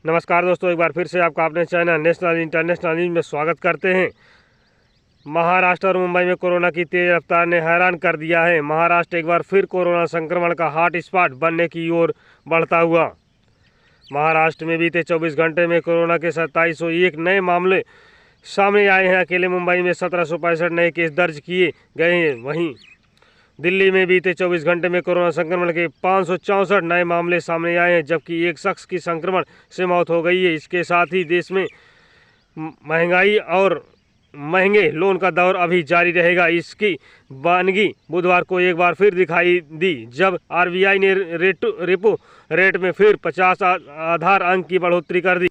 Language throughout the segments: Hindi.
नमस्कार दोस्तों, एक बार फिर से आपका अपने चैनल नेशनल इंटरनेशनल न्यूज में स्वागत करते हैं। महाराष्ट्र और मुंबई में कोरोना की तेज रफ्तार ने हैरान कर दिया है। महाराष्ट्र एक बार फिर कोरोना संक्रमण का हॉट स्पॉट बनने की ओर बढ़ता हुआ। महाराष्ट्र में बीते 24 घंटे में कोरोना के 2701 नए मामले सामने आए हैं। अकेले मुंबई में 1765 नए केस दर्ज किए गए हैं। वहीं दिल्ली में बीते 24 घंटे में कोरोना संक्रमण के 564 नए मामले सामने आए हैं, जबकि एक शख्स की संक्रमण से मौत हो गई है। इसके साथ ही देश में महंगाई और महंगे लोन का दौर अभी जारी रहेगा। इसकी वानगी बुधवार को एक बार फिर दिखाई दी, जब आरबीआई ने रेपो रेट में फिर 50 आधार अंक की बढ़ोतरी कर दी।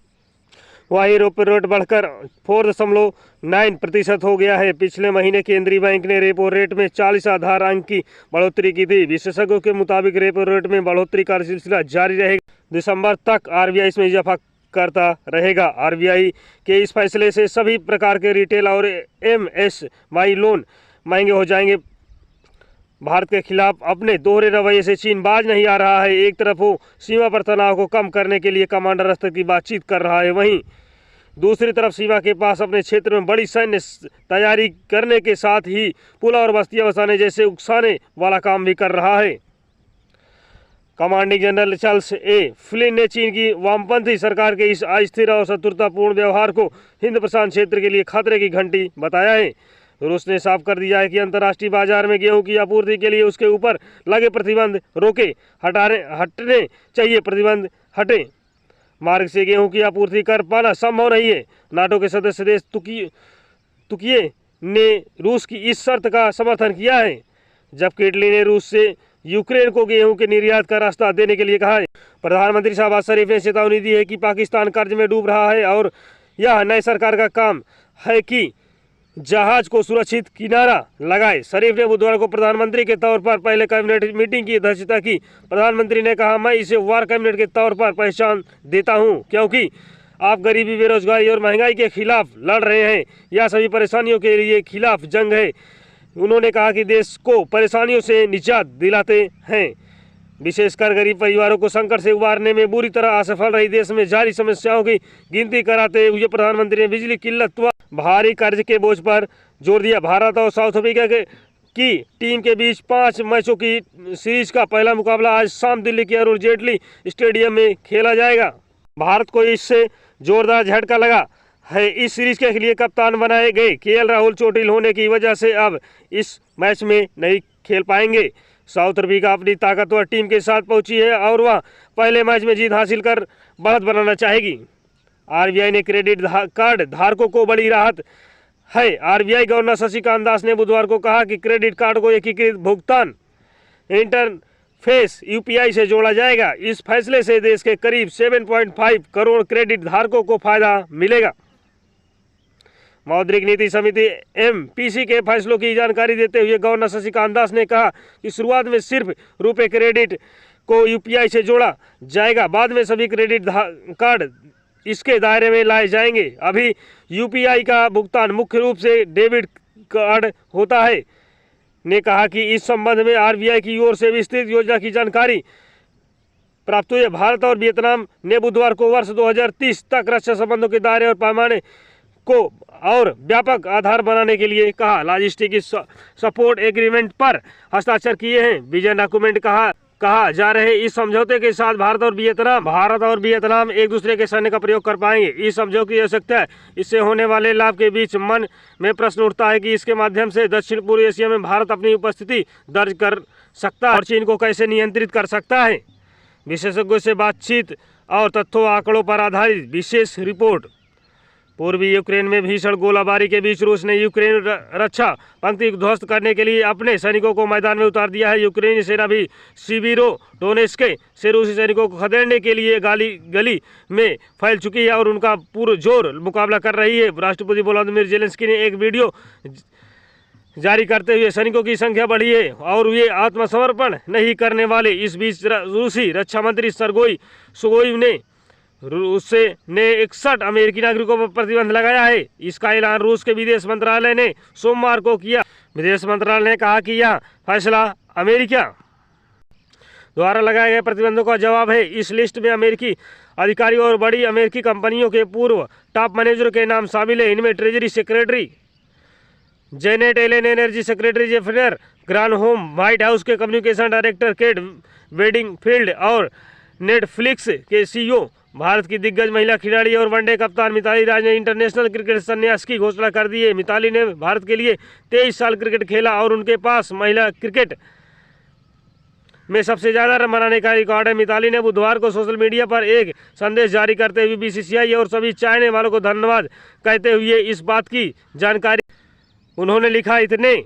वहीं रेपो रेट बढ़कर 4.9% हो गया है। पिछले महीने केंद्रीय बैंक ने रेपो रेट में 40 आधार अंक की बढ़ोतरी की थी। विशेषज्ञों के मुताबिक रेपो रेट में बढ़ोतरी का सिलसिला जारी रहेगा। दिसंबर तक आरबीआई इसमें इजाफा करता रहेगा। आरबीआई के इस फैसले से सभी प्रकार के रिटेल और एमएसएमई लोन महंगे हो जाएंगे। भारत के खिलाफ अपने दोहरे रवैये से चीन बाज नहीं आ रहा है। एक तरफ वो सीमा पर तनाव को कम करने के लिए कमांडर स्तर की बातचीत कर रहा है, वहीं दूसरी तरफ सीमा के पास अपने क्षेत्र में बड़ी सैन्य तैयारी करने के साथ ही पुल और बस्तियां बसाने जैसे उकसाने वाला काम भी कर रहा है। कमांडिंग जनरल चार्ल्स ए फ्लिन ने चीन की वामपंथी सरकार के इस अस्थिर और शत्रुतापूर्ण व्यवहार को हिंद प्रशांत क्षेत्र के लिए खतरे की घंटी बताया है। रूस ने साफ कर दिया है कि अंतर्राष्ट्रीय बाजार में गेहूं की आपूर्ति के लिए उसके ऊपर लगे प्रतिबंध हटने चाहिए। प्रतिबंध हटे मार्ग से गेहूं की आपूर्ति कर पाना संभव नहीं है। नाटो के सदस्य देश तुर्की ने रूस की इस शर्त का समर्थन किया है, जबकि इटली ने रूस से यूक्रेन को गेहूं के निर्यात का रास्ता देने के लिए कहा है। प्रधानमंत्री शहबाज शरीफ ने चेतावनी दी है कि पाकिस्तान कर्ज में डूब रहा है और यह नई सरकार का काम है कि जहाज को सुरक्षित किनारा लगाए। शरीफ ने बुधवार को प्रधानमंत्री के तौर पर पहले कैबिनेट मीटिंग की अध्यक्षता की। प्रधानमंत्री ने कहा, मैं इसे वार कैबिनेट के तौर पर पहचान देता हूं, क्योंकि आप गरीबी, बेरोजगारी और महंगाई के खिलाफ लड़ रहे हैं। यह सभी परेशानियों के लिए खिलाफ जंग है। उन्होंने कहा कि देश को परेशानियों से निजात दिलाते हैं, विशेषकर गरीब परिवारों को संकट से उबारने में बुरी तरह असफल रही देश में जारी समस्याओं की गिनती कराते हुए प्रधानमंत्री ने बिजली किल्लत व भारी कर्ज के बोझ पर जोर दिया। भारत और साउथ अफ्रीका की टीम के बीच 5 मैचों की सीरीज का पहला मुकाबला आज शाम दिल्ली के अरुण जेटली स्टेडियम में खेला जाएगा। भारत को इससे जोरदार झटका लगा है। इस सीरीज के लिए कप्तान बनाए गए केएल राहुल चोटिल होने की वजह से अब इस मैच में नहीं खेल पाएंगे। साउथ अफ्रीका अपनी ताकतवर टीम के साथ पहुंची है और वह पहले मैच में जीत हासिल कर बढ़त बनाना चाहेगी। आरबीआई ने क्रेडिट कार्ड धारकों को बड़ी राहत है। आरबीआई गवर्नर शक्तिकांत दास ने बुधवार को कहा कि क्रेडिट कार्ड को एकीकृत भुगतान इंटरफेस यूपीआई से जोड़ा जाएगा। इस फैसले से देश के करीब 7.5 करोड़ क्रेडिट धारकों को फायदा मिलेगा। मौद्रिक नीति समिति एमपीसी के फैसलों की जानकारी देते हुए गवर्नर शक्तिकांत दास ने कहा कि शुरुआत में सिर्फ रुपए क्रेडिट को यूपीआई से जोड़ा जाएगा, बाद में सभी क्रेडिट कार्ड इसके दायरे में लाए जाएंगे। अभी यूपीआई का भुगतान मुख्य रूप से डेबिट कार्ड होता है। ने कहा कि इस संबंध में आरबीआई की ओर से विस्तृत योजना की जानकारी प्राप्त हुई है। भारत और वियतनाम ने बुधवार को वर्ष 2030 तक रक्षा संबंधों के दायरे और पैमाने को और व्यापक आधार बनाने के लिए कहा लॉजिस्टिक सपोर्ट एग्रीमेंट पर हस्ताक्षर किए हैं। विजन डॉक्यूमेंट कहा जा रहे इस समझौते के साथ भारत और वियतनाम एक दूसरे के सैन्य का प्रयोग कर पाएंगे। इस समझौते की आवश्यकता है। इससे होने वाले लाभ के बीच मन में प्रश्न उठता है कि इसके माध्यम से दक्षिण पूर्व एशिया में भारत अपनी उपस्थिति दर्ज कर सकता है और चीन को कैसे नियंत्रित कर सकता है। विशेषज्ञों से बातचीत और तथ्यों आंकड़ों पर आधारित विशेष रिपोर्ट। पूर्वी यूक्रेन में भीषण गोलाबारी के बीच रूस ने यूक्रेन रक्षा पंक्ति ध्वस्त करने के लिए अपने सैनिकों को मैदान में उतार दिया है। यूक्रेनी सेना भी सिविरो डोनेस्क से रूसी सैनिकों को खदेड़ने के लिए गली में फैल चुकी है और उनका पुरजोर मुकाबला कर रही है। राष्ट्रपति वोलोदिमीर जेलेंस्की ने एक वीडियो जारी करते हुए सैनिकों की संख्या बढ़ी है और ये आत्मसमर्पण नहीं करने वाले। इस बीच रूसी रक्षा मंत्री सरगोई सुगोई ने रूस ने 61 अमेरिकी नागरिकों पर प्रतिबंध लगाया है। इसका ऐलान रूस के विदेश मंत्रालय ने सोमवार को किया। विदेश मंत्रालय ने कहा कि यह फैसला अमेरिका द्वारा लगाए गए प्रतिबंधों का जवाब है। इस लिस्ट में अमेरिकी अधिकारी और बड़ी अमेरिकी कंपनियों के पूर्व टॉप मैनेजर के नाम शामिल है। इनमें treasury secretary Janet Yellen, energy secretary Jennifer Granholm, White House के कम्युनिकेशन डायरेक्टर केट वेडिंगफील्ड और नेटफ्लिक्स के सीईओ। भारत की दिग्गज महिला खिलाड़ी और वनडे कप्तान मिताली राज ने इंटरनेशनल क्रिकेट संन्यास की घोषणा कर दी है। मिताली ने भारत के लिए 23 साल क्रिकेट खेला और उनके पास महिला क्रिकेट में सबसे ज़्यादा रन बनाने का रिकॉर्ड है। मिताली ने बुधवार को सोशल मीडिया पर एक संदेश जारी करते हुए बीसीसीआई और सभी चाहने वालों को धन्यवाद कहते हुए इस बात की जानकारी उन्होंने लिखा, इतने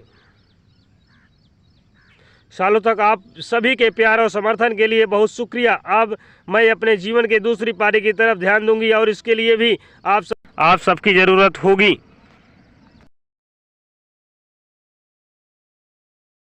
सालों तक आप सभी के प्यार और समर्थन के लिए बहुत शुक्रिया। अब मैं अपने जीवन के दूसरी पारी की तरफ ध्यान दूंगी और इसके लिए भी आप सबकी ज़रूरत होगी।